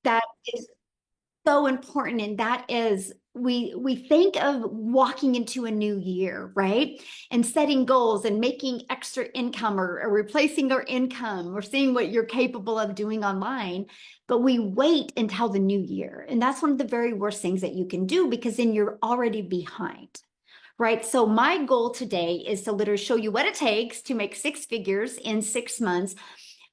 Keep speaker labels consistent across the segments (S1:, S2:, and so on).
S1: That is so important, and that is we think of walking into a new year, right, and setting goals and making extra income, or replacing our income, or seeing what you're capable of doing online, but we wait until the new year, and that's one of the very worst things that you can do, because then you're already behind. Right. So my goal today is to literally show you what it takes to make six figures in 6 months,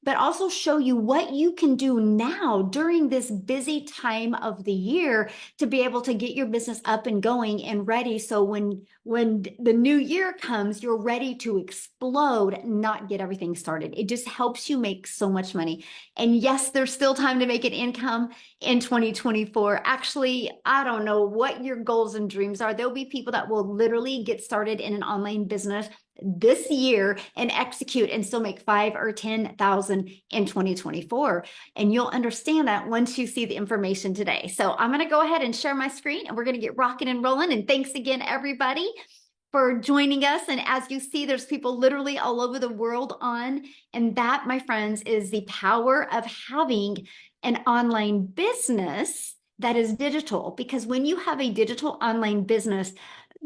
S1: but also show you what you can do now during this busy time of the year to be able to get your business up and going and ready. So when the new year comes, you're ready to explode, not get everything started. It just helps you make so much money. And yes, there's still time to make an income in 2024. Actually, I don't know what your goals and dreams are. There'll be people that will literally get started in an online business this year and execute and still make 5 or 10,000 in 2024. And you'll understand that once you see the information today. So I'm going to go ahead and share my screen, and we're going to get rocking and rolling. And thanks again, everybody, for joining us. And as you see, there's people literally all over the world on. And that, my friends, is the power of having an online business that is digital. Because when you have a digital online business,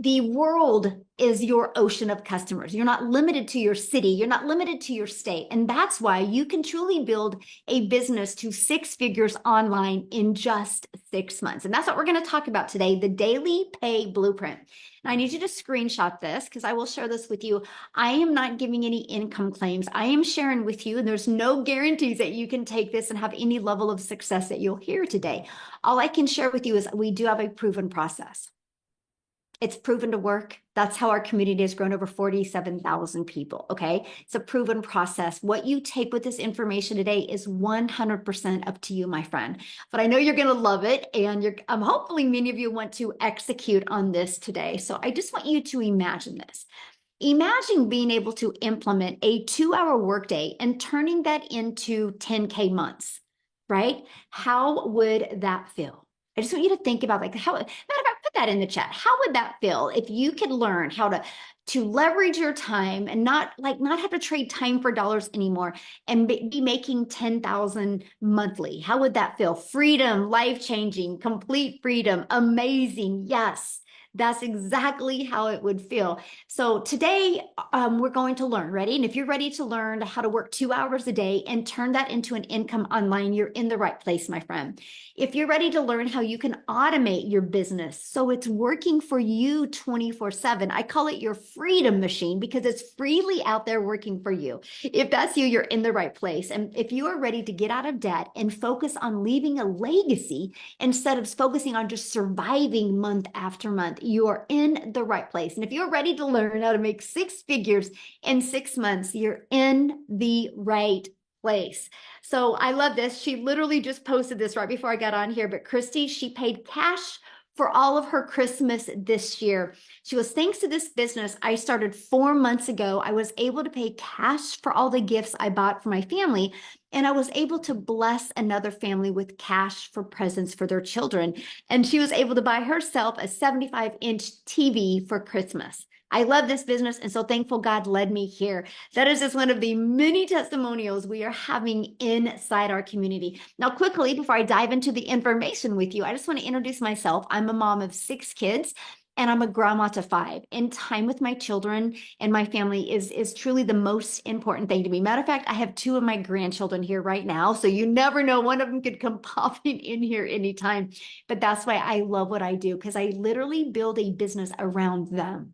S1: the world is your ocean of customers. You're not limited to your city. You're not limited to your state. And that's why you can truly build a business to six figures online in just 6 months. And that's what we're going to talk about today, the Daily Pay Blueprint. And I need you to screenshot this, because I will share this with you. I am not giving any income claims. I am sharing with you, and there's no guarantees that you can take this and have any level of success that you'll hear today. All I can share with you is we do have a proven process. It's proven to work. That's how our community has grown over 47,000 people. Okay. It's a proven process. What you take with this information today is 100% up to you, my friend. But I know you're going to love it. And hopefully many of you want to execute on this today. So I just want you to imagine this. Imagine being able to implement a 2-hour workday and turning that into 10K months, right? How would that feel? I just want you to think about, like, how, matter of fact, put that in the chat. How would that feel if you could learn how to leverage your time and not have to trade time for dollars anymore, and be making 10,000 monthly? How would that feel? Freedom, life-changing, complete freedom, amazing. Yes. That's exactly how it would feel. So today we're going to learn, ready? And if you're ready to learn how to work 2 hours a day and turn that into an income online, you're in the right place, my friend. If you're ready to learn how you can automate your business so it's working for you 24/7, I call it your freedom machine, because it's freely out there working for you. If that's you, you're in the right place. And if you are ready to get out of debt and focus on leaving a legacy instead of focusing on just surviving month after month, you're in the right place. And if you're ready to learn how to make six figures in 6 months, you're in the right place. So I love this. She literally just posted this right before I got on here, but Christy, she paid cash for all of her Christmas this year. She goes, thanks to this business I started 4 months ago, I was able to pay cash for all the gifts I bought for my family. And I was able to bless another family with cash for presents for their children. And she was able to buy herself a 75-inch TV for Christmas. I love this business, and so thankful God led me here. That is just one of the many testimonials we are having inside our community. Now, quickly, before I dive into the information with you, I just want to introduce myself. I'm a mom of 6 kids, and I'm a grandma to 5. And time with my children and my family is truly the most important thing to me. Matter of fact, I have 2 of my grandchildren here right now, so you never know, one of them could come popping in here anytime. But that's why I love what I do, because I literally build a business around them.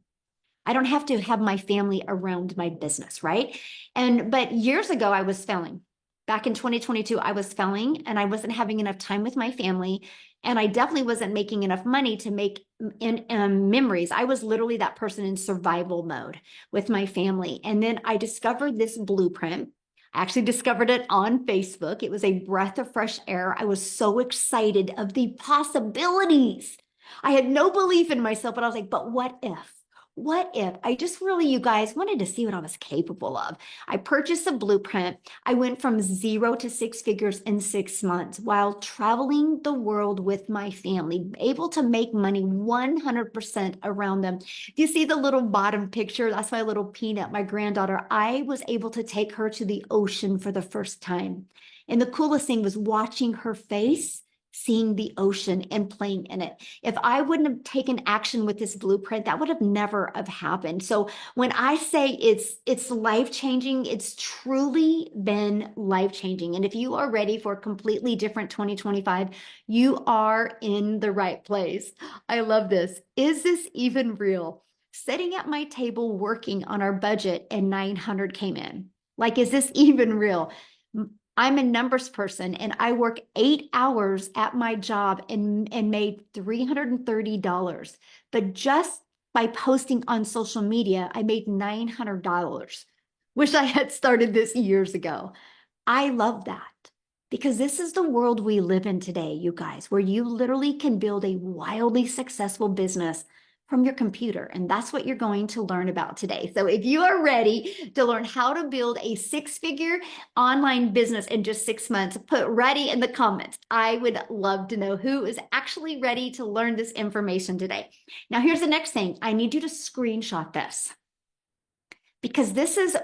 S1: I don't have to have my family around my business, right? But years ago, I was failing. Back in 2022, I was failing, and I wasn't having enough time with my family. And I definitely wasn't making enough money to make memories. I was literally that person in survival mode with my family. And then I discovered this blueprint. I actually discovered it on Facebook. It was a breath of fresh air. I was so excited of the possibilities. I had no belief in myself, but I was like, but what if? What if I just really, you guys, wanted to see what I was capable of? I purchased a blueprint. I went from 0 to 6 figures in 6 months while traveling the world with my family, able to make money 100% around them. Do you see the little bottom picture? That's my little Peanut, my granddaughter. I was able to take her to the ocean for the first time. And the coolest thing was watching her face, seeing the ocean and playing in it. If I wouldn't have taken action with this blueprint, that would have never have happened. So when I say it's life-changing, it's truly been life-changing. And if you are ready for a completely different 2025, you are in the right place. I love this. Is this even real? Sitting at my table working on our budget and 900 came in. Like, is this even real? I'm a numbers person and I work 8 hours at my job and made $330. But just by posting on social media, I made $900. Wish I had started this years ago. I love that because this is the world we live in today, you guys, where you literally can build a wildly successful business from your computer. And that's what you're going to learn about today. So if you are ready to learn how to build a six-figure online business in just 6 months, put ready in the comments. I would love to know who is actually ready to learn this information today. Now, here's the next thing. I need you to screenshot this, because this is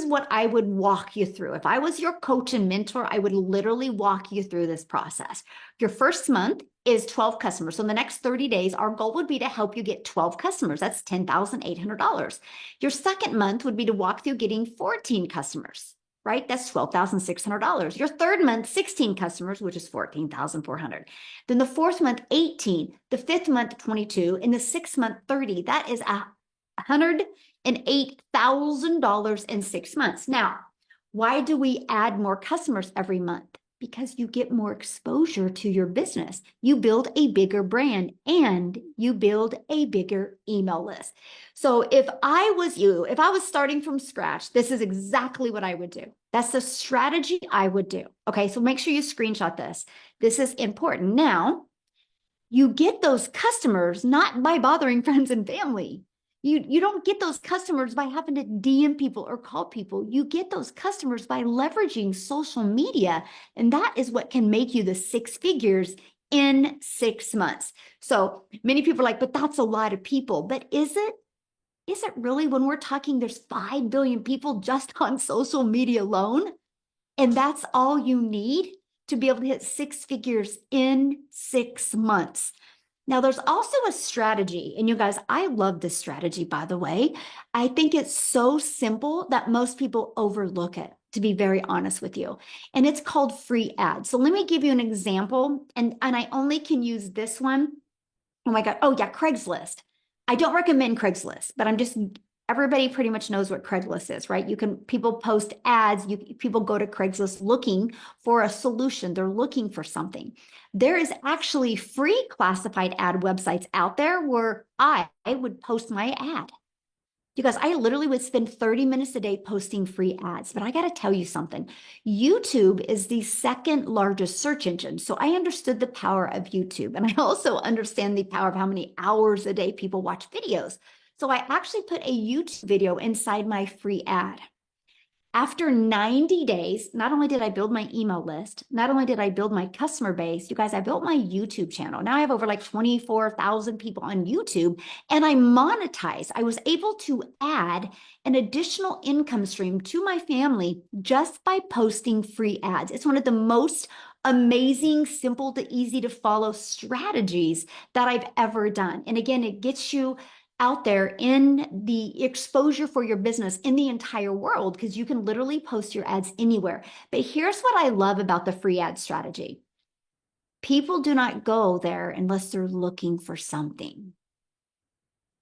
S1: what I would walk you through. If I was your coach and mentor, I would literally walk you through this process. Your first month is 12 customers. So in the next 30 days, our goal would be to help you get 12 customers. That's $10,800. Your second month would be to walk through getting 14 customers, right? That's $12,600. Your third month, 16 customers, which is $14,400. Then the fourth month, 18. The fifth month, 22. And the sixth month, 30. That is $108,000 in 6 months. Now, why do we add more customers every month? Because you get more exposure to your business. You build a bigger brand and you build a bigger email list. So if I was you, if I was starting from scratch, this is exactly what I would do. That's the strategy I would do. Okay, so make sure you screenshot this. This is important. Now, you get those customers not by bothering friends and family. You don't get those customers by having to DM people or call people. You get those customers by leveraging social media. And that is what can make you the six figures in 6 months. So many people are like, but that's a lot of people. But is it? Is it really, when we're talking there's 5 billion people just on social media alone? And that's all you need to be able to hit 6 figures in 6 months. Now, there's also a strategy, and you guys, I love this strategy, by the way. I think it's so simple that most people overlook it, to be very honest with you. And it's called free ads. So let me give you an example, and I only can use this one. Oh my God. Oh yeah, Craigslist. I don't recommend Craigslist, but everybody pretty much knows what Craigslist is, right? People post ads, people go to Craigslist looking for a solution. They're looking for something. There is actually free classified ad websites out there where I would post my ad. You guys, I literally would spend 30 minutes a day posting free ads, but I got to tell you something. YouTube is the second largest search engine. So I understood the power of YouTube. And I also understand the power of how many hours a day people watch videos. So I actually put a YouTube video inside my free ad. After 90 days, not only did I build my email list, not only did I build my customer base, you guys, I built my YouTube channel. Now I have over like 24,000 people on YouTube and I monetize. I was able to add an additional income stream to my family just by posting free ads. It's one of the most amazing, simple to easy to follow strategies that I've ever done. And again, it gets you out there in the exposure for your business in the entire world, because you can literally post your ads anywhere. But here's what I love about the free ad strategy. People do not go there unless they're looking for something.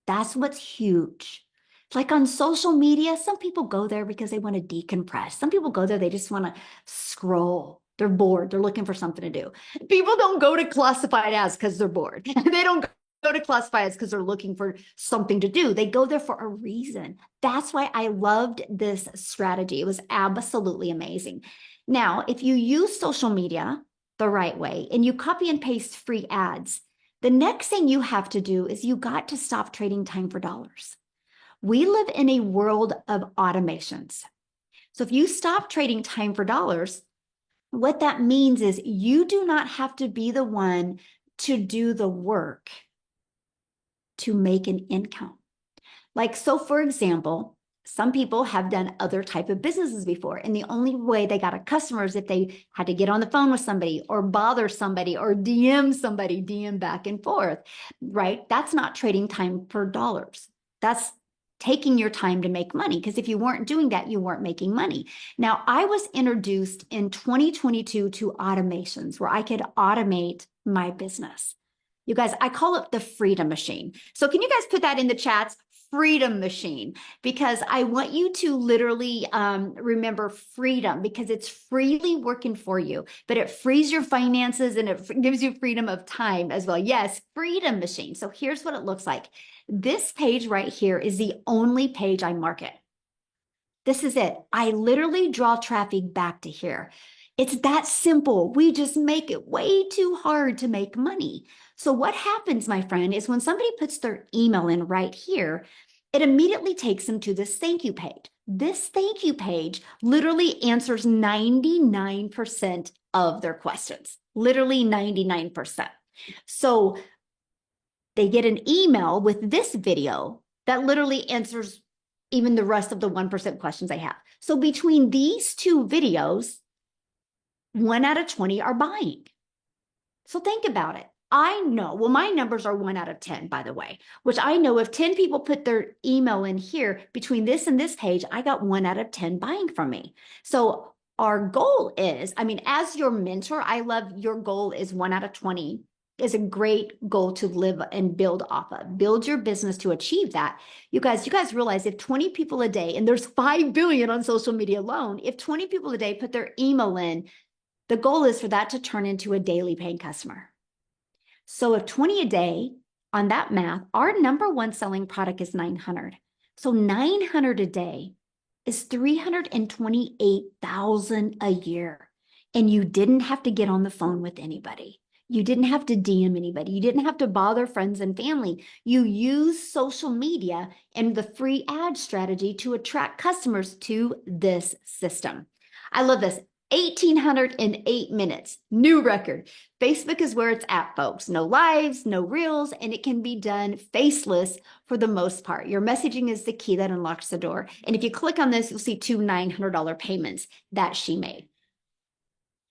S1: That's what's huge. Like on social media, some people go there because they want to decompress. Some people go there, they just want to scroll. They're bored. They're looking for something to do. People don't go to classified ads because they're bored. They don't go to classifieds because they're looking for something to do. They go there for a reason. That's why I loved this strategy. It was absolutely amazing. Now, if you use social media the right way and you copy and paste free ads, the next thing you have to do is you got to stop trading time for dollars. We live in a world of automations. So if you stop trading time for dollars, what that means is you do not have to be the one to do the work to make an income. Like, so for example, Some people have done other type of businesses before, and the only way they got a customer is if they had to get on the phone with somebody or bother somebody or DM somebody, DM back and forth, right? That's not trading time for dollars. That's taking your time to make money, because if you weren't doing that, you weren't making money. Now, I was introduced in 2022 to automations where I could automate my business. You guys, I call it the freedom machine. So can you guys put that in the chats? Freedom machine, because I want you to literally remember freedom, because it's freely working for you, but it frees your finances and it gives you freedom of time as well. Yes, freedom machine. So here's what it looks like. This page right here is the only page I market. This is it. I literally draw traffic back to here. It's that simple. We just make it way too hard to make money. So what happens, my friend, is when somebody puts their email in right here, it immediately takes them to this thank you page. This thank you page literally answers 99% of their questions, literally 99%. So they get an email with this video that literally answers even the rest of the 1% questions I have. So between these two videos, 1 out of 20 are buying. So think about it. I know, well, my numbers are 1 out of 10, by the way, which I know if 10 people put their email in here between this and this page, I got 1 out of 10 buying from me. So our goal is, I mean, as your mentor, I love your goal is 1 out of 20 is a great goal to live and build off of. Build your business to achieve that. You guys realize if 20 people a day, and there's 5 billion on social media alone, if 20 people a day put their email in, the goal is for that to turn into a daily paying customer. So if 20 a day on that math, our number one selling product is 900. So 900 a day is 328,000 a year. And you didn't have to get on the phone with anybody. You didn't have to DM anybody. You didn't have to bother friends and family. You use social media and the free ad strategy to attract customers to this system. I love this. 1,808 minutes, new record. Facebook is where it's at, folks. No lives, no reels, and it can be done faceless for the most part. Your messaging is the key that unlocks the door. And if you click on this, you'll see 2 $900 payments that she made.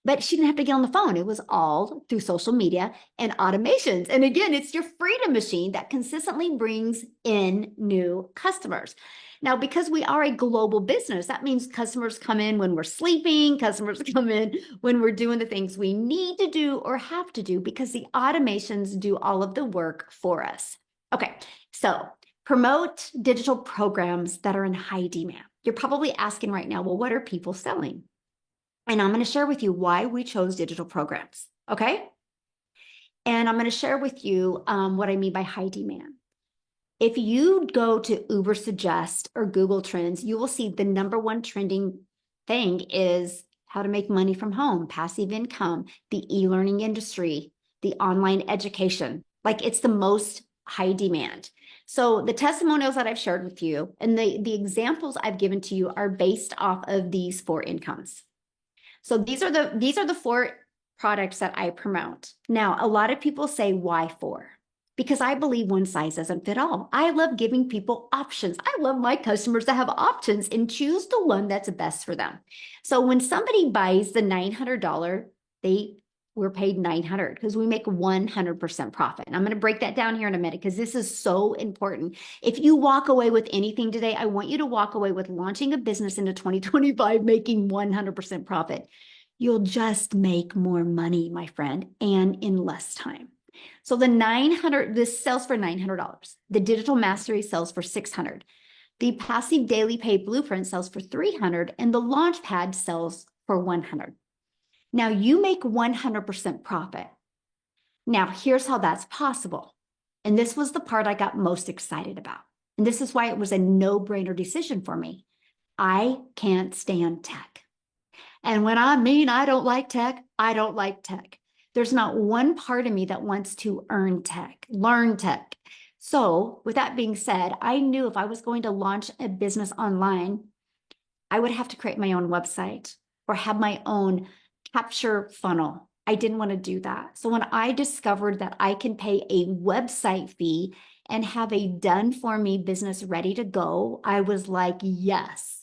S1: But she didn't have to get on the phone. It was all through social media and automations. And again, it's your freedom machine that consistently brings in new customers. Now, because we are a global business, that means customers come in when we're sleeping, customers come in when we're doing the things we need to do or have to do, because the automations do all of the work for us. Okay, so promote digital programs that are in high demand. You're probably asking right now, well, what are people selling? And I'm going to share with you why we chose digital programs, okay? And I'm going to share with you what I mean by high demand. If you go to Uber Suggest or Google Trends, you will see the number one trending thing is how to make money from home, passive income, the e-learning industry, the online education. Like, it's the most high demand. So the testimonials that I've shared with you and the examples I've given to you are based off of these 4 incomes. So these are the 4 products that I promote. Now, a lot of people say, why 4? Because I believe one size doesn't fit all. I love giving people options. I love my customers to have options and choose the one that's best for them. So when somebody buys the $900, we're paid $900 because we make 100% profit. And I'm going to break that down here in a minute because this is so important. If you walk away with anything today, I want you to walk away with launching a business into 2025, making 100% profit. You'll just make more money, my friend, and in less time. So this sells for $900. The Digital Mastery sells for $600. The Passive Daily Pay Blueprint sells for $300, and the Launchpad sells for $100. Now you make 100% profit. Now here's how that's possible. And this was the part I got most excited about. And this is why it was a no-brainer decision for me. I can't stand tech. And when I mean I don't like tech, I don't like tech. There's not one part of me that wants to learn tech. So with that being said, I knew if I was going to launch a business online, I would have to create my own website or have my own capture funnel. I didn't want to do that. So when I discovered that I can pay a website fee and have a done for me business ready to go, I was like, yes.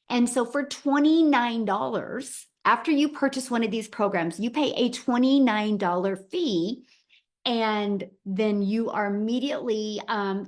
S1: And so for $29, after you purchase one of these programs, you pay a $29 fee, and then you are immediately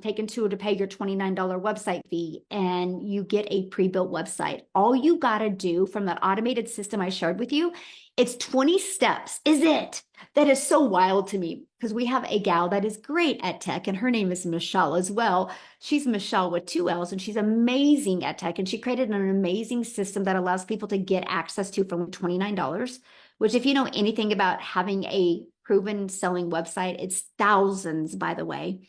S1: taken to pay your $29 website fee, and you get a pre-built website. All you got to do from that automated system I shared with you, it's 20 steps, is it? That is so wild to me, because we have a gal that is great at tech, and her name is Michelle as well. She's Michelle with 2 L's, and she's amazing at tech, and she created an amazing system that allows people to get access to from $29, which, if you know anything about having a proven selling website, it's thousands, by the way.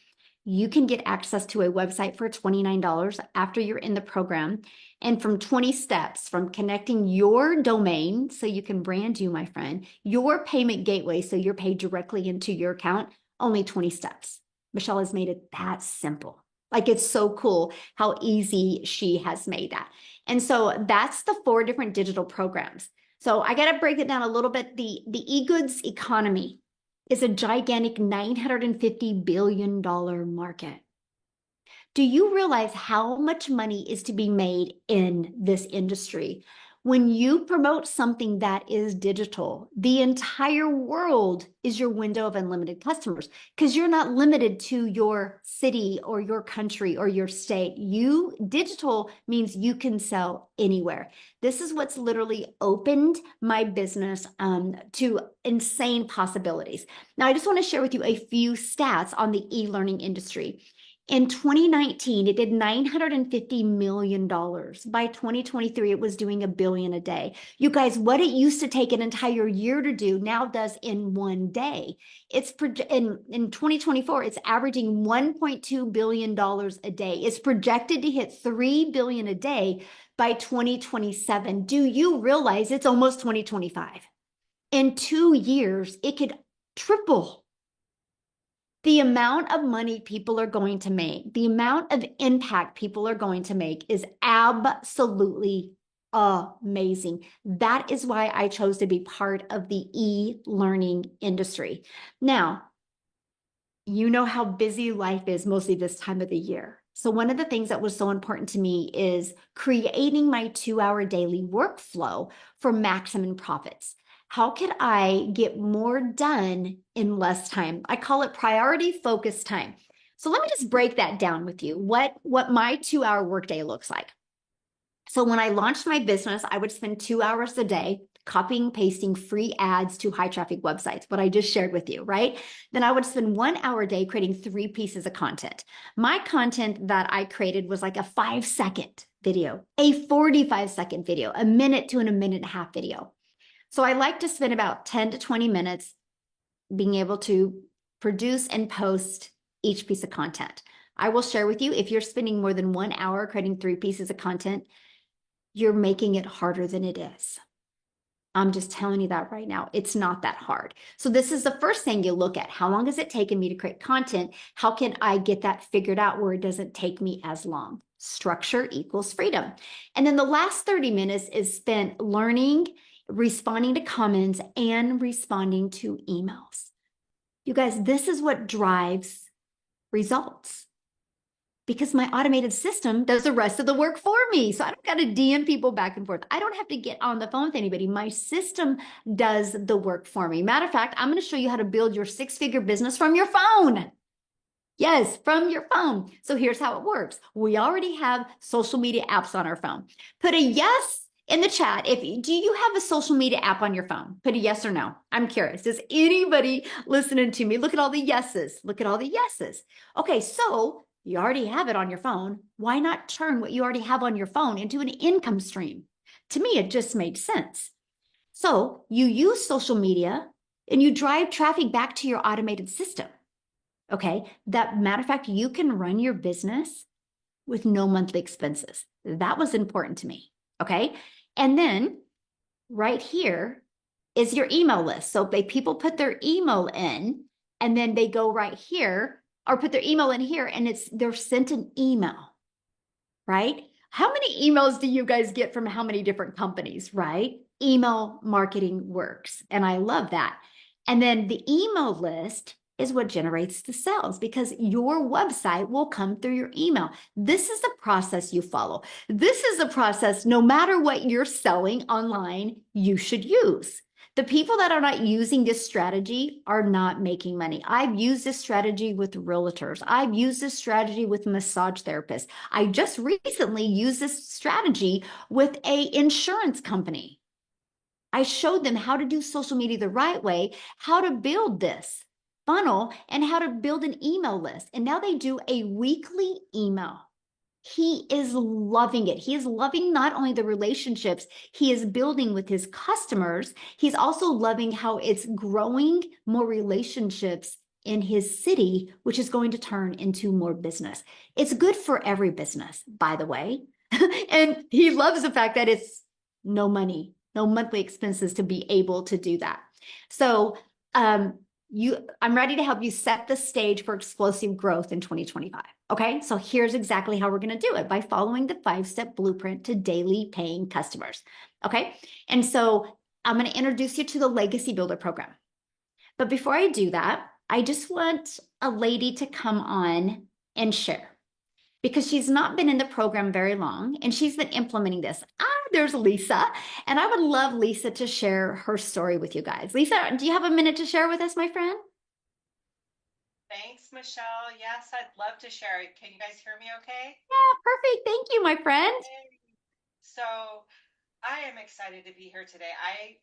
S1: You can get access to a website for $29 after you're in the program. And from 20 steps, from connecting your domain so you can brand you, my friend, your payment gateway so you're paid directly into your account, only 20 steps. Michelle has made it that simple. Like, it's so cool how easy she has made that. And so that's the 4 different digital programs. So I got to break it down a little bit. The e-goods economy is a gigantic $950 billion market. Do you realize how much money is to be made in this industry? When you promote something that is digital, the entire world is your window of unlimited customers, because you're not limited to your city or your country or your state. Digital means you can sell anywhere. This is what's literally opened my business to insane possibilities. Now, I just want to share with you a few stats on the e-learning industry. In 2019, it did $950 million. By 2023, it was doing $1 billion a day. You guys, what it used to take an entire year to do now does in one day. It's in 2024, it's averaging $1.2 billion a day. It's projected to hit $3 billion a day by 2027. Do you realize it's almost 2025? In 2 years, it could triple. The amount of money people are going to make, the amount of impact people are going to make is absolutely amazing. That is why I chose to be part of the e-learning industry. Now, you know how busy life is mostly this time of the year. So one of the things that was so important to me is creating my 2-hour daily workflow for maximum profits. How could I get more done in less time? I call it priority focused time. So let me just break that down with you, what my 2-hour workday looks like. So when I launched my business, I would spend 2 hours a day copying, pasting free ads to high traffic websites, what I just shared with you, right? Then I would spend 1 hour a day creating 3 pieces of content. My content that I created was like a 5-second video, a 45-second video, a minute to a minute and a half video. So I like to spend about 10 to 20 minutes being able to produce and post each piece of content. I will share with you, if you're spending more than 1 hour creating 3 pieces of content, you're making it harder than it is. I'm just telling you that right now. It's not that hard. So this is the first thing you look at. How long has it taken me to create content? How can I get that figured out where it doesn't take me as long? Structure equals freedom. And then the last 30 minutes is spent learning, responding to comments, and responding to emails. You guys, this is what drives results, because my automated system does the rest of the work for me. So I don't got to DM people back and forth. I don't have to get on the phone with anybody. My system does the work for me. Matter of fact, I'm going to show you how to build your 6-figure business from your phone. Yes, from your phone. So here's how it works. We already have social media apps on our phone. Put a yes in the chat. Do you have a social media app on your phone? Put a yes or no. I'm curious. Does anybody listening to me? Look at all the yeses. Look at all the yeses. Okay, so you already have it on your phone. Why not turn what you already have on your phone into an income stream? To me, it just made sense. So you use social media and you drive traffic back to your automated system. Okay, that matter of fact, you can run your business with no monthly expenses. That was important to me. Okay, and then right here is your email list. So people put their email in, and then they go right here, or put their email in here, and they're sent an email, right? How many emails do you guys get from how many different companies, right? Email marketing works, and I love that. And then the email list is what generates the sales because your website will come through your email. This is the process you follow. This is the process, no matter what you're selling online, you should use. The people that are not using this strategy are not making money. I've used this strategy with realtors. I've used this strategy with massage therapists. I just recently used this strategy with an insurance company. I showed them how to do social media the right way, how to build this funnel, and how to build an email list. And now they do a weekly email. He is loving it. He is loving not only the relationships he is building with his customers, he's also loving how it's growing more relationships in his city, which is going to turn into more business. It's good for every business, by the way. And he loves the fact that it's no money, no monthly expenses to be able to do that. So I'm ready to help you set the stage for explosive growth in 2025. Okay, so here's exactly how we're going to do it by following the 5-step blueprint to daily paying customers. Okay, and so I'm going to introduce you to the Legacy Builder program. But before I do that, I just want a lady to come on and share because she's not been in the program very long and she's been implementing this. There's Lisa, and I would love Lisa to share her story with you guys. Lisa, do you have a minute to share with us, my friend?
S2: Thanks, Michelle. Yes, I'd love to share it. Can you guys hear me okay?
S1: Yeah, perfect. Thank you, my friend.
S2: Yay. So I am excited to be here today.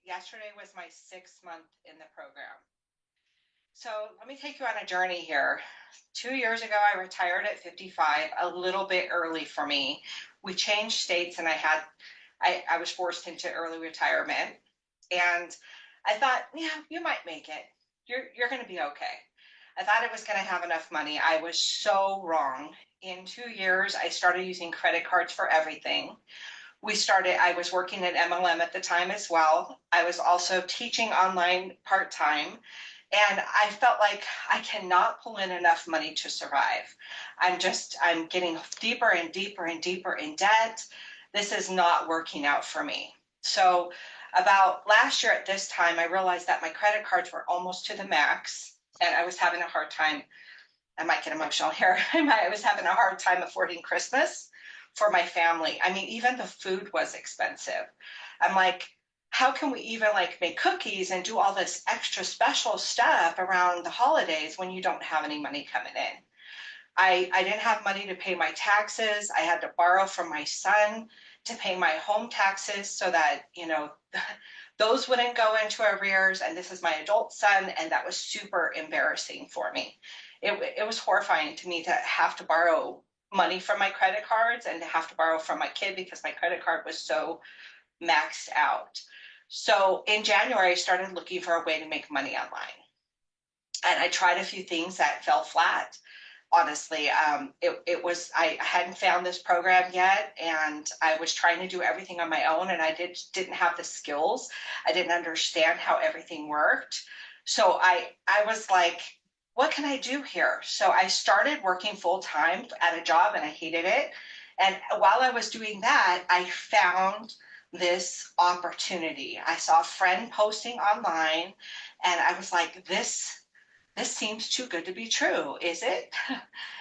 S2: Yesterday was my 6th month in the program. So let me take you on a journey here. 2 years ago, I retired at 55, a little bit early for me. We changed states and I was forced into early retirement. And I thought, yeah, you might make it. You're going to be okay. I thought I was going to have enough money. I was so wrong. In 2 years, I started using credit cards for everything. I was working at MLM at the time as well. I was also teaching online part time. And I felt like I cannot pull in enough money to survive. I'm getting deeper and deeper and deeper in debt. This is not working out for me. So, about last year at this time, I realized that my credit cards were almost to the max, and I was having a hard time. I might get emotional here. I was having a hard time affording Christmas for my family. I mean, even the food was expensive. I'm like, how can we even like make cookies and do all this extra special stuff around the holidays when you don't have any money coming in? I didn't have money to pay my taxes. I had to borrow from my son to pay my home taxes so that, those wouldn't go into arrears. And this is my adult son, and that was super embarrassing for me. It was horrifying to me to have to borrow money from my credit cards and to have to borrow from my kid because my credit card was so maxed out. So in January, I started looking for a way to make money online. And I tried a few things that fell flat. Honestly, I hadn't found this program yet, and I was trying to do everything on my own, and didn't have the skills. I didn't understand how everything worked. So I was like, what can I do here? So I started working full time at a job, and I hated it. And while I was doing that, I found this opportunity. I saw a friend posting online, and I was like, this seems too good to be true, is it? And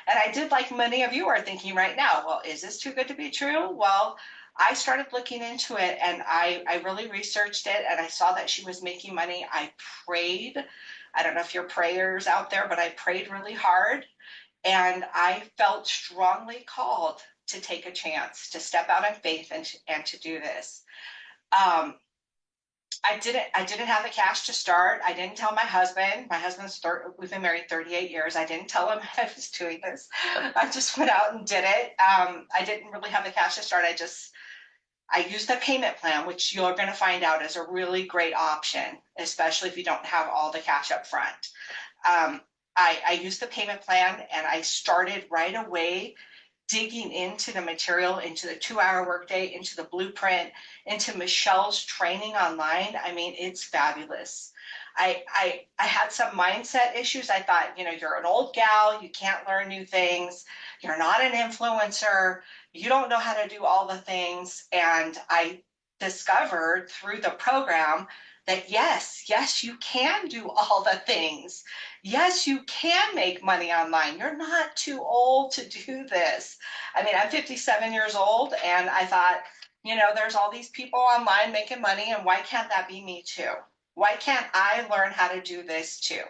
S2: I did, like many of you are thinking right now, well, is this too good to be true? Well, I started looking into it, and I really researched it, and I saw that she was making money. I prayed. I don't know if you're prayers out there, but I prayed really hard, and I felt strongly called to take a chance, to step out in faith and to do this. Um, I didn't have the cash to start. I didn't tell my husband. We've been married 38 years. I didn't tell him I was doing this. I just went out and did it. I didn't really have the cash to start. I used the payment plan, which you're going to find out is a really great option, especially if you don't have all the cash up front. I used the payment plan, and I started right away digging into the material, into the 2-hour workday, into the blueprint, into Michelle's training online. I mean, it's fabulous. I had some mindset issues. I thought, you're an old gal, you can't learn new things, you're not an influencer, you don't know how to do all the things. And I discovered through the program that yes, you can do all the things. Yes, you can make money online. You're not too old to do this. I mean, I'm 57 years old, and I thought, there's all these people online making money, and why can't that be me too? Why can't I learn how to do this too?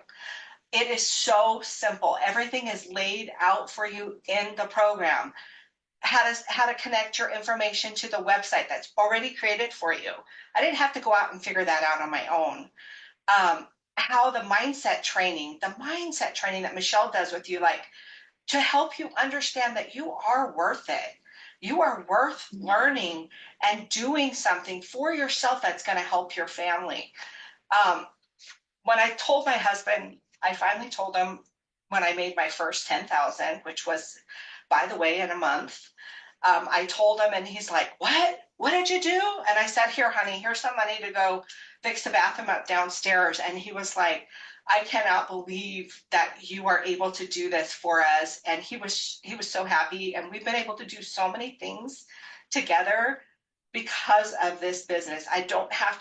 S2: It is so simple. Everything is laid out for you in the program. How to connect your information to the website that's already created for you. I didn't have to go out and figure that out on my own. How the mindset training that Michelle does with you, like to help you understand that you are worth it. You are worth learning and doing something for yourself that's going to help your family. Um, when I told my husband, I finally told him when I made my first 10,000, which was, by the way, in a month. I told him, and he's like, "What? What did you do?" And I said, "Here, honey, here's some money to go fix the bathroom up downstairs." And he was like, "I cannot believe that you are able to do this for us." And he was so happy, and we've been able to do so many things together because of this business. I didn't have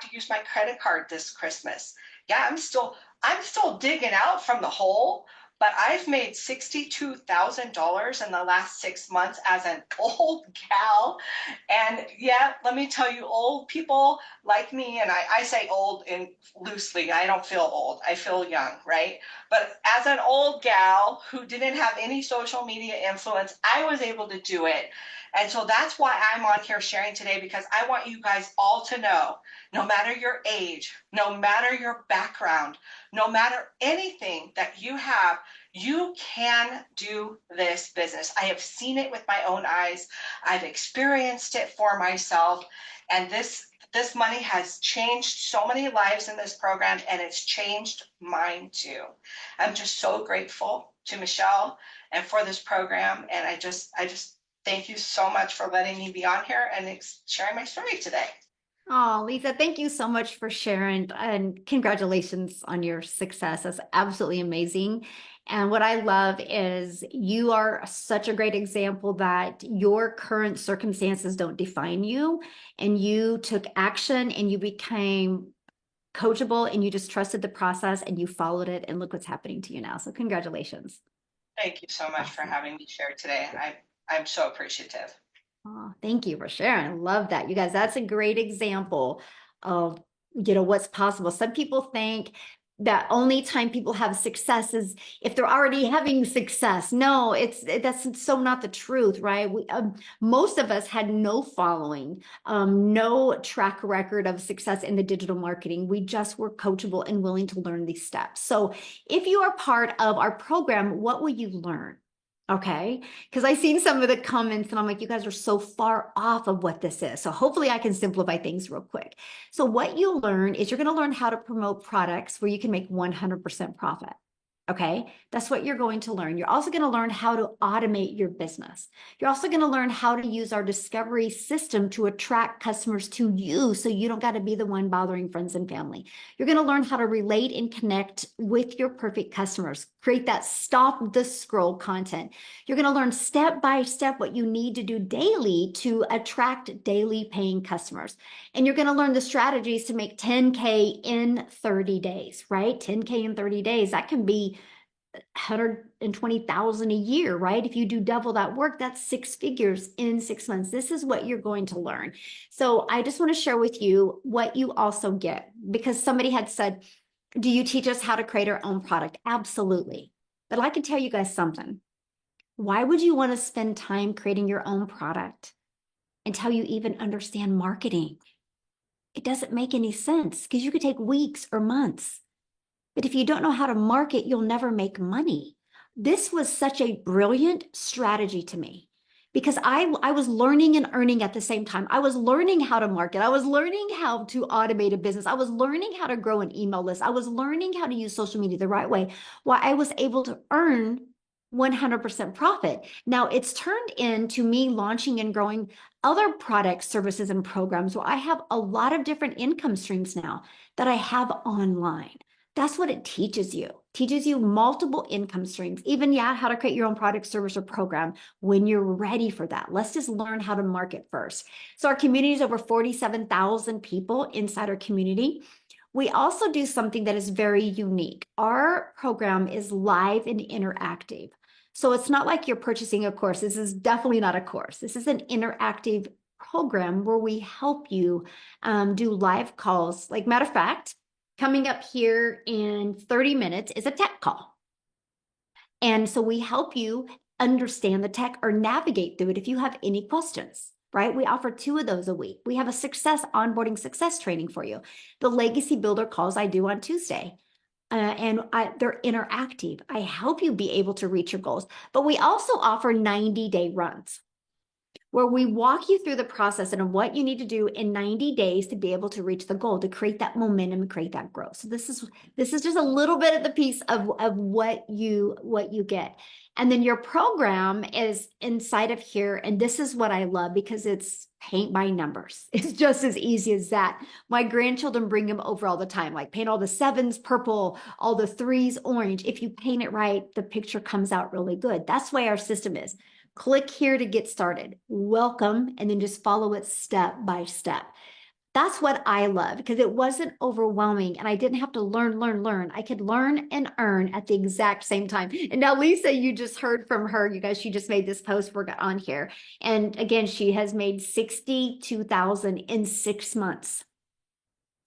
S2: to use my credit card this Christmas. Yeah, I'm still digging out from the hole, but I've made $62,000 in the last 6 months as an old gal. And yeah, let me tell you, old people like me, and I say old in loosely, I don't feel old, I feel young, right? But as an old gal who didn't have any social media influence, I was able to do it. And so that's why I'm on here sharing today, because I want you guys all to know, no matter your age, no matter your background, no matter anything that you have, you can do this business. I have seen it with my own eyes. I've experienced it for myself. And this money has changed so many lives in this program, and it's changed mine too. I'm just so grateful to Michelle and for this program. And I just thank you so much for letting me be on here and sharing my story today.
S1: Oh, Lisa, thank you so much for sharing and congratulations on your success. That's absolutely amazing. And what I love is you are such a great example that your current circumstances don't define you, and you took action and you became coachable and you just trusted the process and you followed it, and look what's happening to you now. So congratulations.
S2: Thank you so much for
S1: Awesome.
S2: having me share today. I'm so appreciative.
S1: Oh, thank you for sharing. I love that. You guys, that's a great example of, what's possible. Some people think that only time people have success is if they're already having success. No, that's so not the truth, right? Most of us had no following, no track record of success in the digital marketing. We just were coachable and willing to learn these steps. So if you are part of our program, what will you learn? Okay, because I seen some of the comments and I'm like, you guys are so far off of what this is. So hopefully I can simplify things real quick. So what you'll learn is you're going to learn how to promote products where you can make 100% profit. Okay, that's what you're going to learn. You're also going to learn how to automate your business. You're also going to learn how to use our discovery system to attract customers to you so you don't got to be the one bothering friends and family. You're going to learn how to relate and connect with your perfect customers, create that stop the scroll content. You're going to learn step by step what you need to do daily to attract daily paying customers. And you're going to learn the strategies to make 10K in 30 days, right? 10K in 30 days. That can be 120,000 a year, right? If you do double that work, that's 6 figures in 6 months. This is what you're going to learn. So I just want to share with you what you also get, because somebody had said, do you teach us how to create our own product? Absolutely. But I can tell you guys something. Why would you want to spend time creating your own product until you even understand marketing? It doesn't make any sense, because you could take weeks or months. But if you don't know how to market, you'll never make money. This was such a brilliant strategy to me, because I was learning and earning at the same time. I was learning how to market. I was learning how to automate a business. I was learning how to grow an email list. I was learning how to use social media the right way, while I was able to earn 100% profit. Now it's turned into me launching and growing other products, services, and programs where I have a lot of different income streams now that I have online. That's what it teaches you. Teaches you multiple income streams, even, yeah, how to create your own product, service, or program when you're ready for that. Let's just learn how to market first. So our community is over 47,000 people inside our community. We also do something that is very unique. Our program is live and interactive. So it's not like you're purchasing a course. This is definitely not a course. This is an interactive program where we help you do live calls. Like, matter of fact, coming up here in 30 minutes is a tech call. And so we help you understand the tech or navigate through it if you have any questions, right? We offer 2 of those a week. We have a onboarding success training for you. The Legacy Builder calls I do on Tuesday. They're interactive. I help you be able to reach your goals. But we also offer 90-day runs, where we walk you through the process and what you need to do in 90 days to be able to reach the goal, to create that momentum and create that growth. So this is just a little bit of the piece of what you get. And then your program is inside of here. And this is what I love, because it's paint by numbers. It's just as easy as that. My grandchildren bring them over all the time, like paint all the 7s purple, all the 3s orange. If you paint it right, the picture comes out really good. That's why our system is. Click here to get started. Welcome, and then just follow it step by step. That's what I love, because it wasn't overwhelming and I didn't have to learn. I could learn and earn at the exact same time. And now Lisa, you just heard from her, you guys, she just made this post for on here. And again, she has made 62,000 in 6 months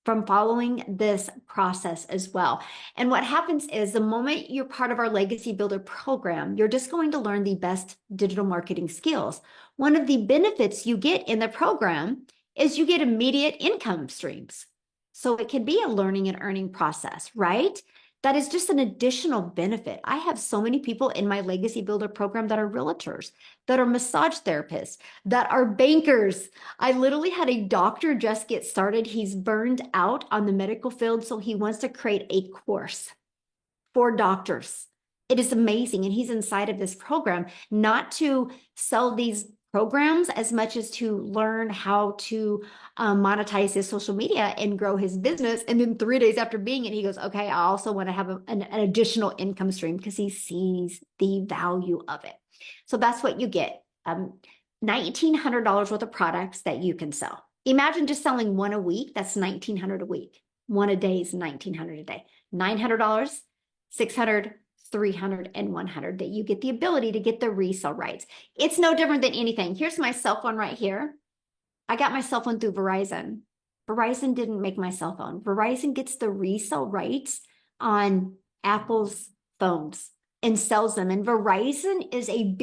S1: from following this process as well. And what happens is, the moment you're part of our Legacy Builder program, you're just going to learn the best digital marketing skills. One of the benefits you get in the program is you get immediate income streams. So it can be a learning and earning process, right? That is just an additional benefit. I have so many people in my Legacy Builder program that are realtors, that are massage therapists, that are bankers. I literally had a doctor just get started. He's burned out on the medical field, so he wants to create a course for doctors. It is amazing. And he's inside of this program, not to sell these programs as much as to learn how to monetize his social media and grow his business. And then 3 days after being it, he goes, okay, I also want to have an additional income stream, because he sees the value of it. So that's what you get. $1,900 worth of products that you can sell. Imagine just selling 1 a week. That's $1,900 a week. 1 a day is $1,900 a day. $900, $600, $300, and $100, that you get the ability to get the resale rights. It's no different than anything. Here's my cell phone right here. I got my cell phone through Verizon. Verizon didn't make my cell phone. Verizon gets the resale rights on Apple's phones and sells them. And Verizon is a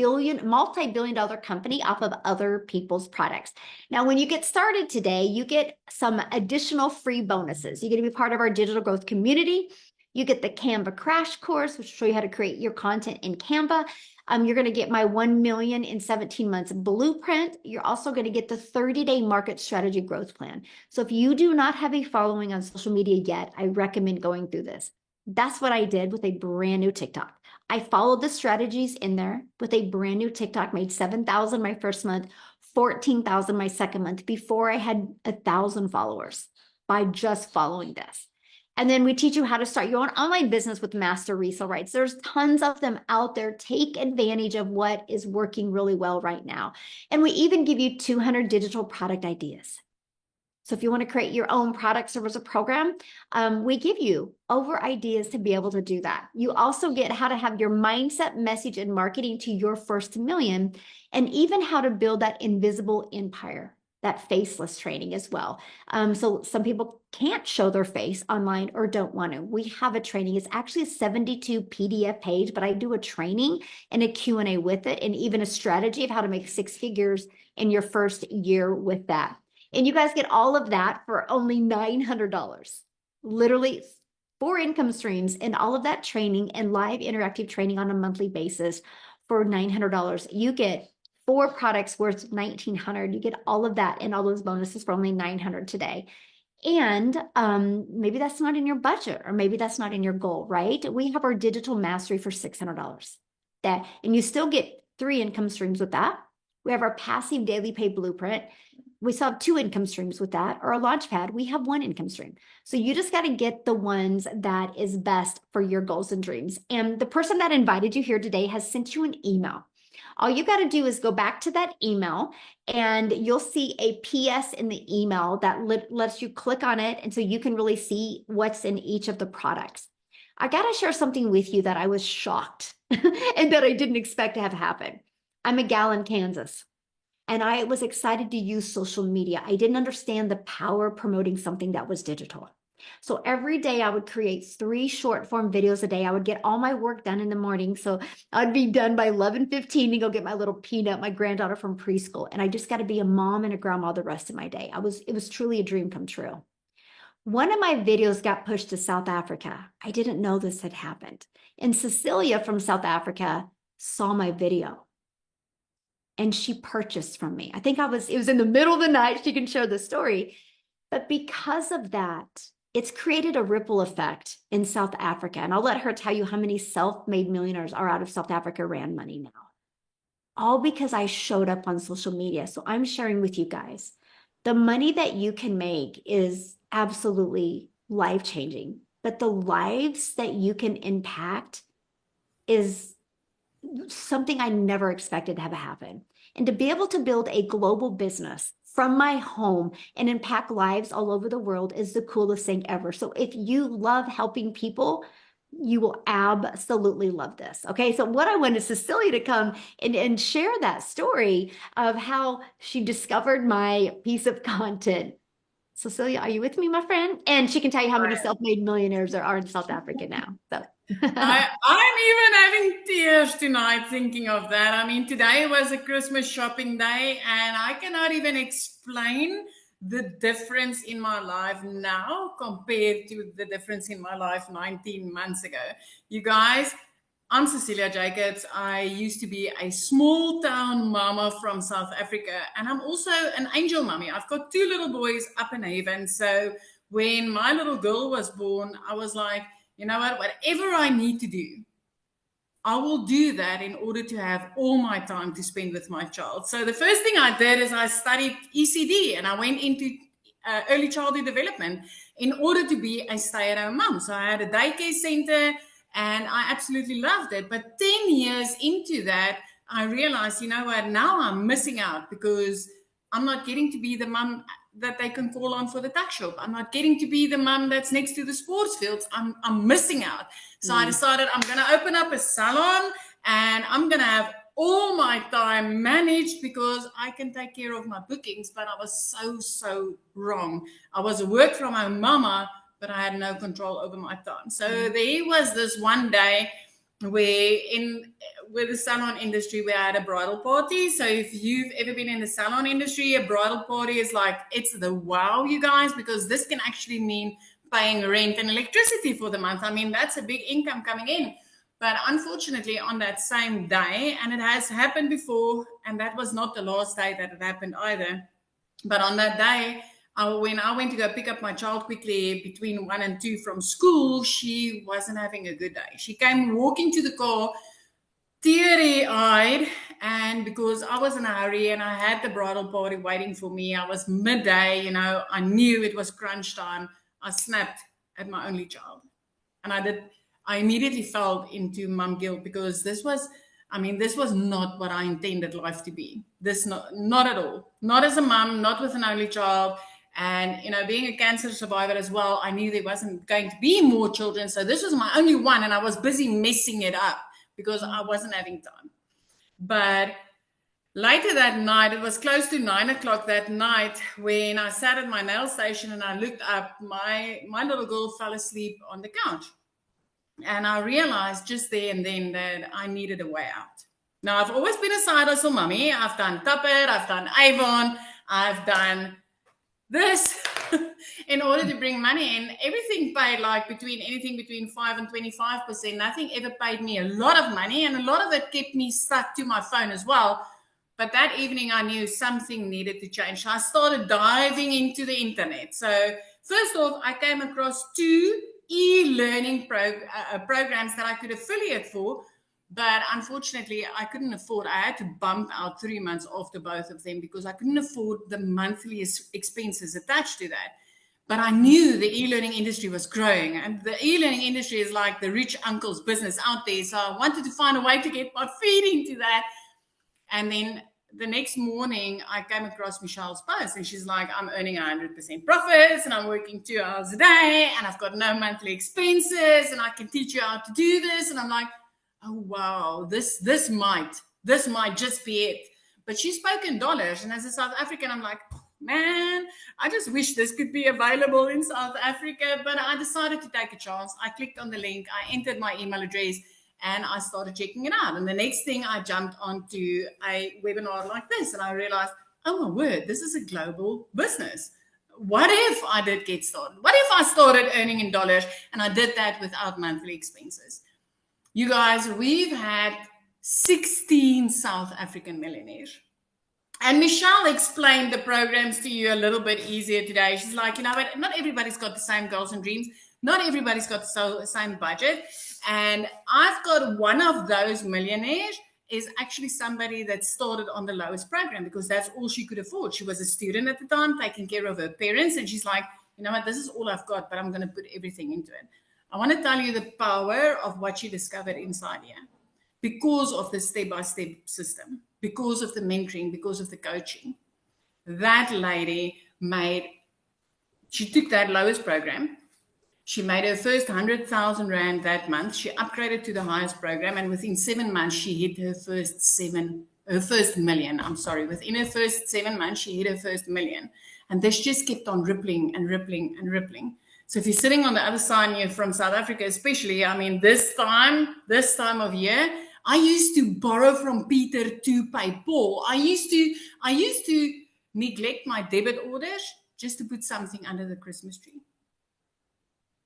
S1: multi-billion-dollar company off of other people's products. Now, when you get started today, you get some additional free bonuses. You get to be part of our digital growth community. You get the Canva crash course, which will show you how to create your content in Canva. You're going to get my 1 million in 17 months blueprint. You're also going to get the 30-day market strategy growth plan. So if you do not have a following on social media yet, I recommend going through this. That's what I did with a brand new TikTok. I followed the strategies in there with a brand new TikTok, made 7,000 my first month, 14,000 my second month, before I had 1,000 followers, by just following this. And then we teach you how to start your own online business with master resale rights. There's tons of them out there. Take advantage of what is working really well right now. And we even give you 200 digital product ideas. So if you want to create your own product, service, or program, we give you over ideas to be able to do that. You also get how to have your mindset, message, and marketing to your first million, and even how to build that invisible empire, that faceless training as well. So some people can't show their face online or don't want to. We have a training. It's actually a 72 PDF page, but I do a training and a Q&A with it, and even a strategy of how to make 6 figures in your first year with that. And you guys get all of that for only $900. Literally 4 income streams and all of that training and live interactive training on a monthly basis for $900. You get 4 products worth $1,900. You get all of that and all those bonuses for only $900 today. And maybe that's not in your budget, or maybe that's not in your goal, right? We have our digital mastery for $600. And you still get 3 income streams with that. We have our passive daily pay blueprint. we still have two income streams with that, or a Launchpad, we have one income stream. So you just got to get the ones that is best for your goals and dreams. And the person that invited you here today has sent you an email. All you got to do is go back to that email and you'll see a PS in the email that lets you click on it. And so you can really see what's in each of the products. I got to share something with you that I was shocked and that I didn't expect to have happen. I'm a gal in Kansas. And I was excited to use social media. I didn't understand the power of promoting something that was digital. So every day I would create 3 short form videos a day. I would get all my work done in the morning. So I'd be done by 11:15 and go get my little Peanut, my granddaughter from preschool. And I just got to be a mom and a grandma the rest of my day. It was truly a dream come true. One of my videos got pushed to South Africa. I didn't know this had happened. And Cecilia from South Africa saw my video. And she purchased from me. I think it was in the middle of the night. She can share the story. But because of that, it's created a ripple effect in South Africa. And I'll let her tell you how many self-made millionaires are out of South Africa ran money now. All because I showed up on social media. So I'm sharing with you guys. The money that you can make is absolutely life-changing. But the lives that you can impact is something I never expected to have happen. And to be able to build a global business from my home and impact lives all over the world is the coolest thing ever. So if you love helping people, you will absolutely love this. Okay. So what I wanted Cecilia to come and share that story of how she discovered my piece of content. Cecilia, are you with me, my friend? And she can tell you how many self-made millionaires there are in South Africa now. So
S3: I'm even having tears tonight thinking of that. I mean, today was a Christmas shopping day, and I cannot even explain the difference in my life now compared to the difference in my life 19 months ago. You guys, I'm Cecilia Jacobs. I used to be a small town mama from South Africa, and I'm also an angel mommy. I've got 2 little boys up in Haven. So when my little girl was born, I was like, you know what, whatever I need to do, I will do that in order to have all my time to spend with my child. So the first thing I did is I studied ECD and I went into early childhood development in order to be a stay-at-home mom. So I had a daycare center and I absolutely loved it. But 10 years into that, I realized, you know what, now I'm missing out because I'm not getting to be the mom that they can call on for the tuck shop. I'm not getting to be the mom that's next to the sports fields. I'm missing out. So I decided I'm going to open up a salon and I'm going to have all my time managed because I can take care of my bookings. But I was so wrong. I was a work from home mama, but I had no control over my time. So there was this one day where with the salon industry, we had a bridal party. So if you've ever been in the salon industry, a bridal party is like, it's the wow, you guys, because this can actually mean paying rent and electricity for the month. I mean, that's a big income coming in. But unfortunately, on that same day, and it has happened before, and that was not the last day that it happened either. But on that day, when I went to go pick up my child quickly between 1 and 2 from school, she wasn't having a good day. She came walking to the car, teary-eyed, and because I was in a hurry and I had the bridal party waiting for me, I was midday, I knew it was crunch time. I snapped at my only child. And I immediately fell into mom guilt because this was not what I intended life to be. Not at all. Not as a mom, not with an only child. And, being a cancer survivor as well, I knew there wasn't going to be more children. So this was my only one. And I was busy messing it up because I wasn't having time. But later that night, it was close to 9 o'clock that night when I sat at my nail station and I looked up, my little girl fell asleep on the couch. And I realized just there and then that I needed a way out. Now, I've always been a side hustle mommy. I've done Tuppet, I've done Avon, I've done this in order to bring money in. Everything paid anything between 5 and 25%. Nothing ever paid me a lot of money, and a lot of it kept me stuck to my phone as well. But that evening I knew something needed to change. So I started diving into the internet. So first off, I came across 2 e-learning programs that I could affiliate for But unfortunately, I couldn't afford, I had to bump out 3 months after both of them because I couldn't afford the monthly expenses attached to that. But I knew the e-learning industry was growing, and the e-learning industry is like the rich uncle's business out there. So I wanted to find a way to get my feet into that. And then the next morning, I came across Michelle's post, and she's like, I'm earning 100% profits, and I'm working 2 hours a day, and I've got no monthly expenses, and I can teach you how to do this. And I'm like, oh wow, this might just be it. But she spoke in dollars, and as a South African, I'm like, man, I just wish this could be available in South Africa. But I decided to take a chance. I clicked on the link, I entered my email address, and I started checking it out. And the next thing, I jumped onto a webinar like this, and I realized, oh my word, this is a global business. What if I did get started? What if I started earning in dollars and I did that without monthly expenses? You guys, we've had 16 South African millionaires. And Michelle explained the programs to you a little bit easier today. She's like, you know what, not everybody's got the same goals and dreams. Not everybody's got the same budget. And I've got one of those millionaires is actually somebody that started on the lowest program because that's all she could afford. She was a student at the time, taking care of her parents. And she's like, you know what, this is all I've got, but I'm going to put everything into it. I want to tell you the power of what she discovered inside here because of the step-by-step system, because of the mentoring, because of the coaching. That lady she took that lowest program. She made her first 100,000 Rand that month. She upgraded to the highest program, and within 7 months, she hit her first million. Within her first 7 months, she hit her first million. And this just kept on rippling and rippling and rippling. So if you're sitting on the other side, you're from South Africa, especially, I mean, this time of year, I used to borrow from Peter to pay Paul. I used to neglect my debit orders just to put something under the Christmas tree,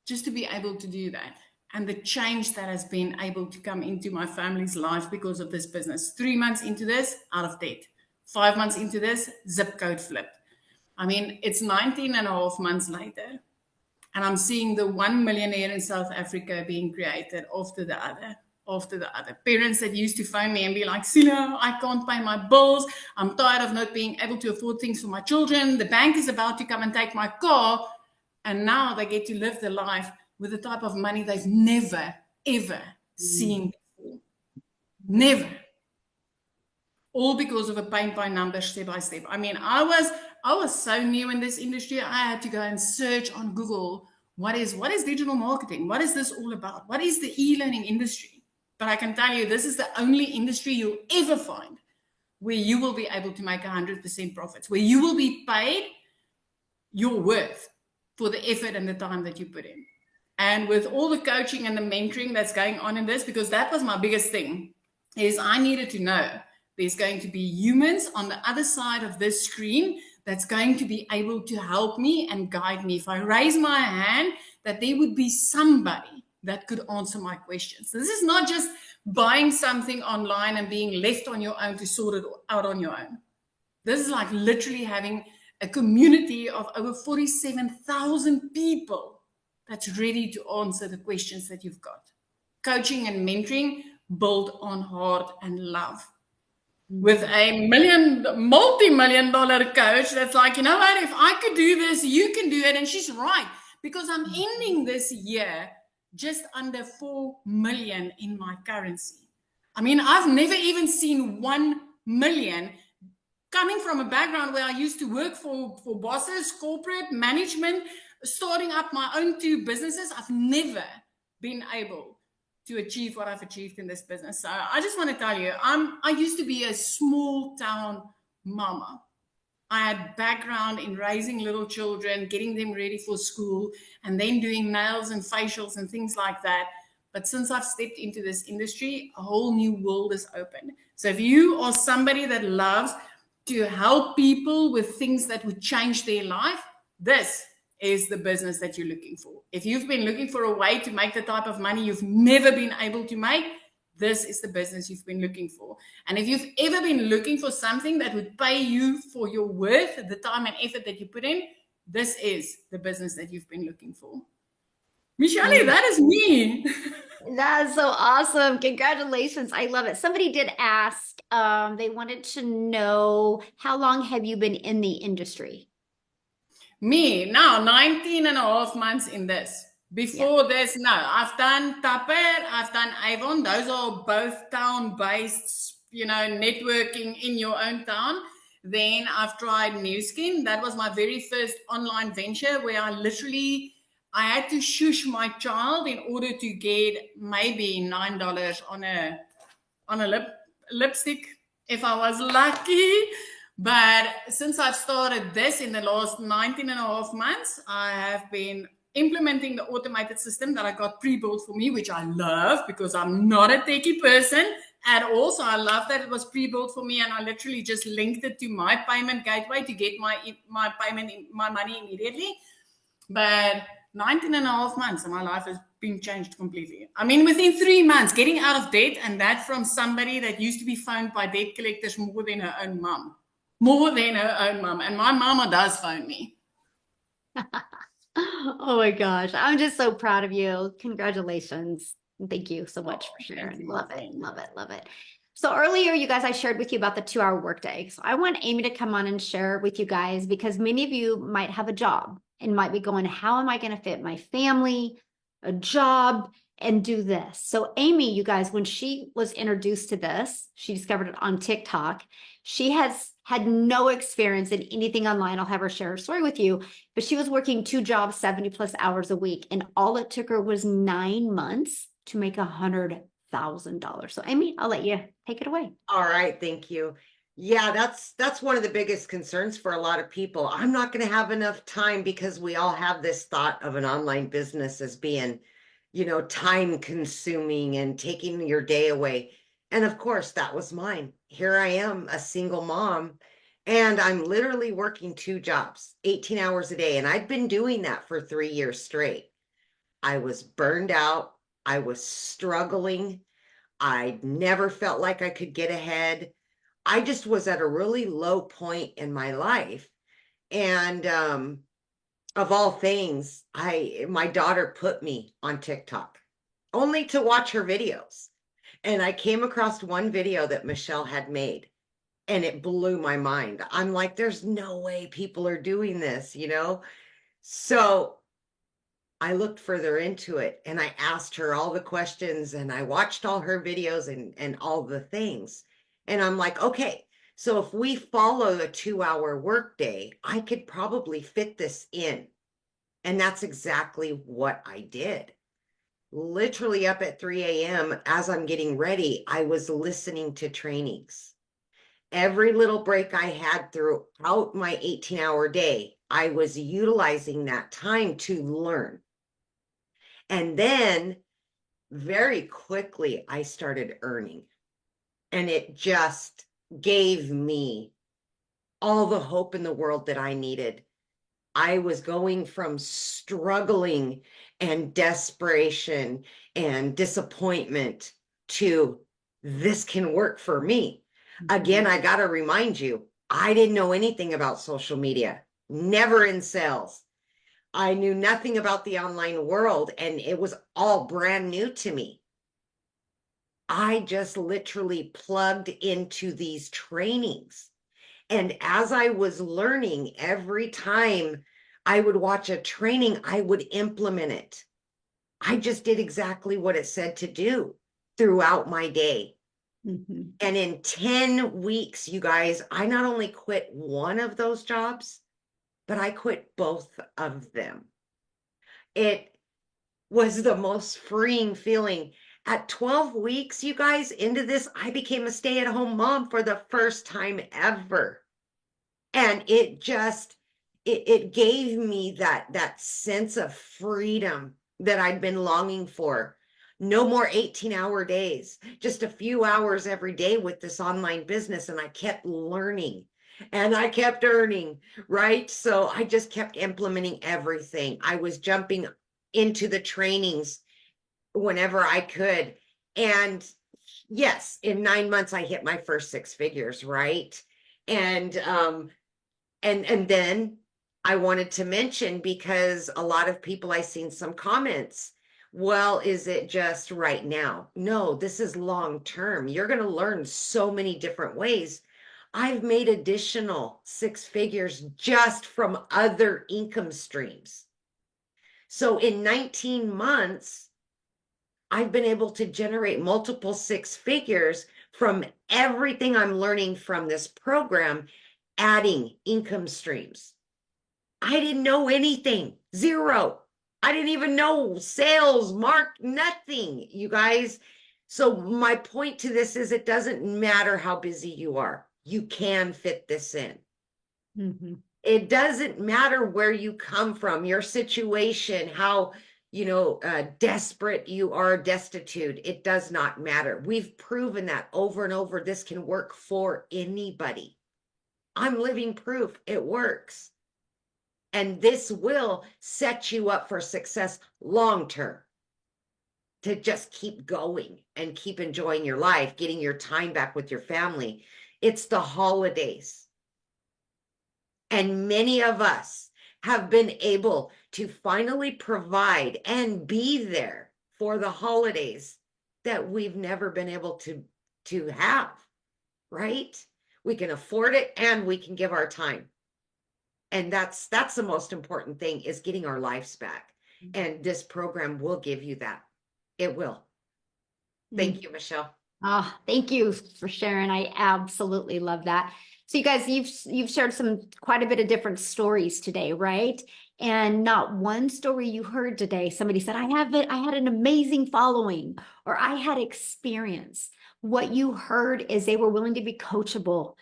S3: just to be able to do that. And the change that has been able to come into my family's life because of this business. 3 months into this, out of debt. 5 months into this, zip code flipped. I mean, it's 19 and a half months later. And I'm seeing the one millionaire in South Africa being created after the other. Parents that used to phone me and be like, Sila, I can't pay my bills. I'm tired of not being able to afford things for my children. The bank is about to come and take my car. And now they get to live their life with the type of money they've never, ever seen before. Never. All because of a paint by numbers, step by step. I mean, I was so new in this industry. I had to go and search on Google. What is digital marketing? What is this all about? What is the e-learning industry? But I can tell you, this is the only industry you'll ever find where you will be able to make 100% profits, where you will be paid your worth for the effort and the time that you put in. And with all the coaching and the mentoring that's going on in this, because that was my biggest thing, is I needed to know there's going to be humans on the other side of this screen that's going to be able to help me and guide me. If I raise my hand, that there would be somebody that could answer my questions. This is not just buying something online and being left on your own to sort it out on your own. This is like literally having a community of over 47,000 people that's ready to answer the questions that you've got. Coaching and mentoring built on heart and love. With a multi-million dollar coach that's like, you know what, if I could do this, you can do it. And she's right, because I'm ending this year just under 4 million in my currency. I mean, I've never even seen 1 million. Coming from a background where I used to work for bosses, corporate management, starting up my own 2 businesses, I've never been able to achieve what I've achieved in this business. So I just want to tell you, I used to be a small town mama. I had background in raising little children, getting them ready for school, and then doing nails and facials and things like that. But since I've stepped into this industry, a whole new world is open. So if you are somebody that loves to help people with things that would change their life, this is the business that you're looking for. If you've been looking for a way to make the type of money you've never been able to make, this is the business you've been looking for. And if you've ever been looking for something that would pay you for your worth, the time and effort that you put in, this is the business that you've been looking for. Michelle, that is me.
S1: That's so awesome. Congratulations. I love it. Somebody did ask, they wanted to know how long have you been in the industry?
S3: Me, now 19 and a half months in this.
S1: Yeah.
S3: Before this, no, I've done Tupper, I've done Avon. Those are both town-based, networking in your own town. Then I've tried New Skin. That was my very first online venture where I had to shush my child in order to get maybe $9 on a lipstick if I was lucky. But since I've started this in the last 19 and a half months, I have been implementing the automated system that I got pre-built for me, which I love because I'm not a techie person at all. So I love that it was pre-built for me, and I literally just linked it to my payment gateway to get my payment, my money immediately. But 19 and a half months and my life has been changed completely. I mean, within 3 months, getting out of debt, and that from somebody that used to be phoned by debt collectors more than her own mom. More than her own mom. And my mama does phone me.
S1: Oh my gosh. I'm just so proud of you. Congratulations. Thank you so much for sharing. Love it. Love it. Love it. So earlier, you guys, I shared with you about the 2-hour workday. So I want Amy to come on and share with you guys because many of you might have a job and might be going, how am I going to fit my family, a job, and do this? So Amy, you guys, when she was introduced to this, she discovered it on TikTok. She has had no experience in anything online. I'll have her share her story with you, but she was working 2 jobs, 70 plus hours a week. And all it took her was 9 months to make $100,000. So Amy, I'll let you take it away.
S4: All right, thank you. Yeah, that's one of the biggest concerns for a lot of people. I'm not going to have enough time because we all have this thought of an online business as being, time consuming and taking your day away. And of course, that was mine. Here I am, a single mom, and I'm literally working 2 jobs, 18 hours a day. And I'd been doing that for 3 years straight. I was burned out. I was struggling. I never felt like I could get ahead. I just was at a really low point in my life. And of all things, my daughter put me on TikTok only to watch her videos. And I came across one video that Michelle had made, and it blew my mind. I'm like, there's no way people are doing this, So I looked further into it and I asked her all the questions and I watched all her videos and all the things. And I'm like, okay, so if we follow a 2-hour workday, I could probably fit this in. And that's exactly what I did. Literally up at 3 a.m. as I'm getting ready, I was listening to trainings. Every little break I had throughout my 18-hour day, I was utilizing that time to learn. And then very quickly, I started earning. And it just gave me all the hope in the world that I needed. I was going from struggling and desperation and disappointment to this can work for me. Again, I got to remind you, I didn't know anything about social media, never in sales. I knew nothing about the online world, and it was all brand new to me. I just literally plugged into these trainings. And as I was learning, every time I would watch a training, I would implement it. I just did exactly what it said to do throughout my day. And in 10 weeks, you guys, I not only quit one of those jobs, but I quit both of them. It was the most freeing feeling. At 12 weeks, you guys, into this, I became a stay-at-home mom for the first time ever. And it just, it gave me that sense of freedom that I'd been longing for. No more 18-hour days, just a few hours every day with this online business. And I kept learning. And I kept earning, right? So I just kept implementing everything. I was jumping into the trainings whenever I could. And yes, in 9 months, I hit my first 6 figures, right? And then I wanted to mention, because a lot of people, I seen some comments, well, is it just right now? No, this is long term. You're going to learn so many different ways. I've made additional six figures just from other income streams. So in 19 months, I've been able to generate multiple six figures from everything I'm learning from this program, adding income streams. I didn't know anything, zero. I didn't even know sales, nothing, you guys. So my point to this is it doesn't matter how busy you are. You can fit this in.
S1: Mhm.
S4: It doesn't matter where you come from, your situation, how, desperate you are, destitute. It does not matter. We've proven that over and over. This can work for anybody. I'm living proof it works. And this will set you up for success long term, to just keep going and keep enjoying your life, getting your time back with your family. It's the holidays. And many of us have been able to finally provide and be there for the holidays that we've never been able to have, right? We can afford it and we can give our time. And that's the most important thing, is getting our lives back. And this program will give you that. It will. Thank you, Michelle.
S1: Oh, thank you for sharing. I absolutely love that. So you guys, you've shared quite a bit of different stories today, right? And not one story you heard today, somebody said, I had an amazing following, or I had experience. What you heard is they were willing to be coachable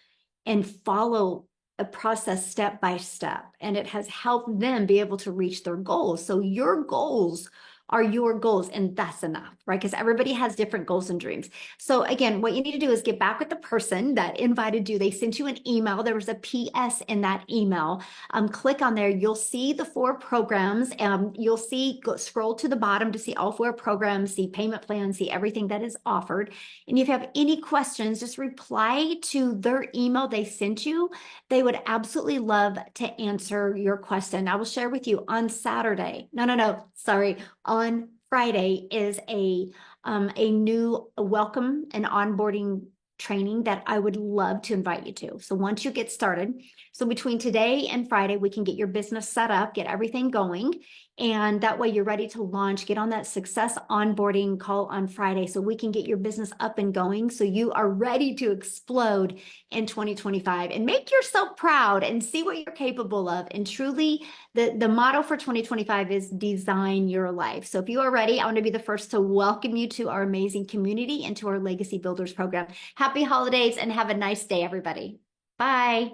S1: and follow a process step by step, and it has helped them be able to reach their goals. So your goals are your goals, and that's enough, right? Because everybody has different goals and dreams. So again, what you need to do is get back with the person that invited you. They sent you an email. There was a PS in that email. Click on there. You'll see the 4 programs. You'll see, scroll to the bottom to see all 4 programs, see payment plans, see everything that is offered. And if you have any questions, just reply to their email they sent you. They would absolutely love to answer your question. I will share with you on Saturday. Sorry. On Friday is a new welcome and onboarding training that I would love to invite you to. So once you get started, so between today and Friday, we can get your business set up, get everything going. And that way you're ready to launch, get on that success onboarding call on Friday so we can get your business up and going. So you are ready to explode in 2025 and make yourself proud and see what you're capable of. And truly the motto for 2025 is design your life. So if you are ready, I want to be the first to welcome you to our amazing community and to our Legacy Builders program. Happy holidays and have a nice day, everybody. Bye.